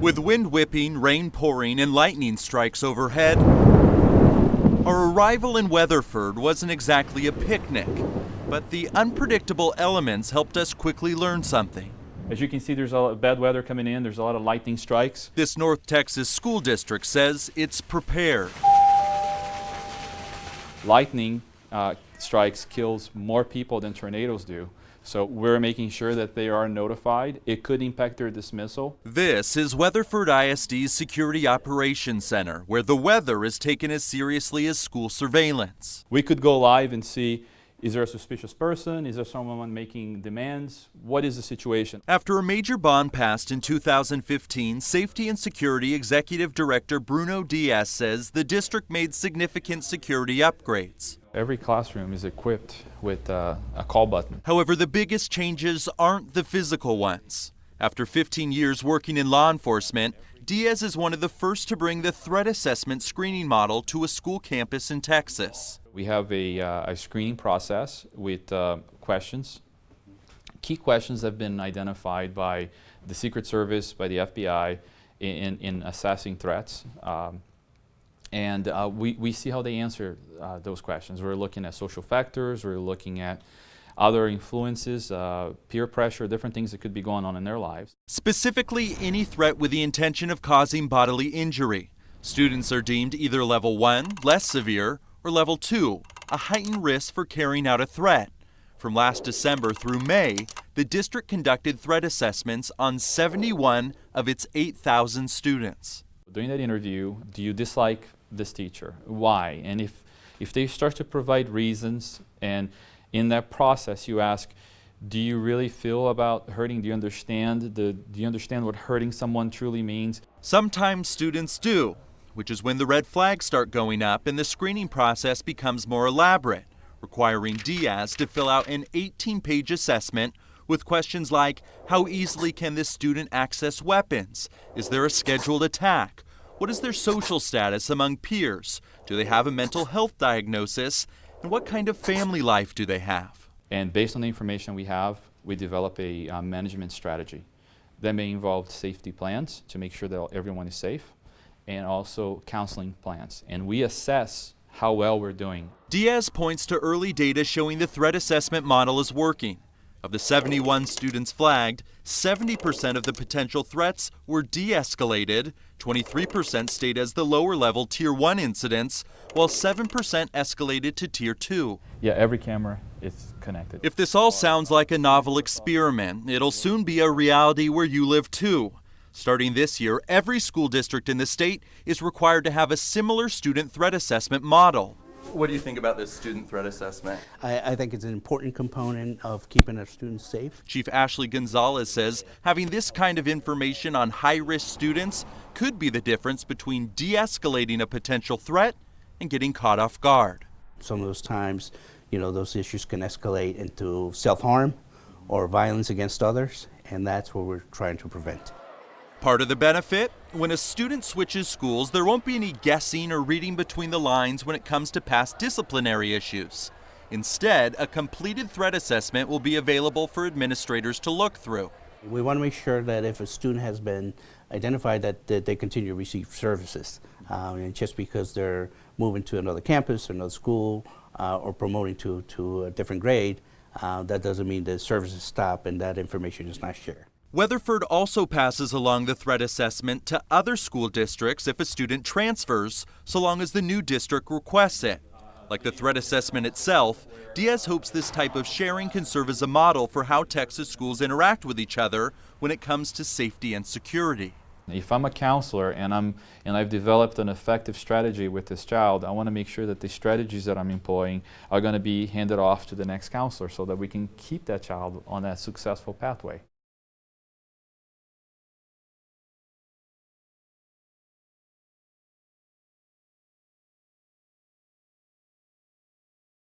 With wind whipping, rain pouring, and lightning strikes overhead, our arrival in Weatherford wasn't exactly a picnic, but the unpredictable elements helped us quickly learn something. As you can see, there's a lot of bad weather coming in. There's a lot of lightning strikes. This North Texas school district says it's prepared. Lightning strikes kills more people than tornadoes do. So we're making sure that they are notified. It could impact their dismissal. This is Weatherford ISD's Security Operations Center, where the weather is taken as seriously as school surveillance. We could go live and see, is there a suspicious person? Is there someone making demands? What is the situation? After a major bond passed in 2015, Safety and Security Executive Director Bruno Diaz says the district made significant security upgrades. Every classroom is equipped with a call button. However, the biggest changes aren't the physical ones. After 15 years working in law enforcement, Diaz is one of the first to bring the threat assessment screening model to a school campus in Texas. We have a screening process with questions. Key questions have been identified by the Secret Service, by the FBI in assessing threats. And we see how they answer those questions. We're looking at social factors, we're looking at other influences, peer pressure, different things that could be going on in their lives. Specifically, any threat with the intention of causing bodily injury. Students are deemed either level 1, less severe, or level 2, a heightened risk for carrying out a threat. From last December through May, the district conducted threat assessments on 71 of its 8,000 students. During that interview, do you dislike this teacher? Why? And if they start to provide reasons, and in that process you ask, do you really feel about hurting? Do you understand what hurting someone truly means? Sometimes students do, which is when the red flags start going up and the screening process becomes more elaborate, requiring Diaz to fill out an 18-page assessment with questions like, how easily can this student access weapons? Is there a scheduled attack? What is their social status among peers? Do they have a mental health diagnosis? And what kind of family life do they have? And based on the information we have, we develop a management strategy. That may involve safety plans to make sure that everyone is safe, and also counseling plans. And we assess how well we're doing. Diaz points to early data showing the threat assessment model is working. Of the 71 students flagged, 70% of the potential threats were de-escalated, 23% stayed as the lower level Tier 1 incidents, while 7% escalated to Tier 2. Yeah, every camera is connected. If this all sounds like a novel experiment, it'll soon be a reality where you live too. Starting this year, every school district in the state is required to have a similar student threat assessment model. What do you think about this student threat assessment? I think it's an important component of keeping our students safe. Chief Ashley Gonzalez says having this kind of information on high-risk students could be the difference between de-escalating a potential threat and getting caught off guard. Some of those times, those issues can escalate into self-harm or violence against others, and that's what we're trying to prevent. Part of the benefit? When a student switches schools, there won't be any guessing or reading between the lines when it comes to past disciplinary issues. Instead, a completed threat assessment will be available for administrators to look through. We want to make sure that if a student has been identified that they continue to receive services. And just because they're moving to another campus or another school or promoting to a different grade, that doesn't mean the services stop and that information is not shared. Weatherford also passes along the threat assessment to other school districts if a student transfers, so long as the new district requests it. Like the threat assessment itself, Diaz hopes this type of sharing can serve as a model for how Texas schools interact with each other when it comes to safety and security. If I'm a counselor and I've developed an effective strategy with this child, I want to make sure that the strategies that I'm employing are going to be handed off to the next counselor so that we can keep that child on that successful pathway.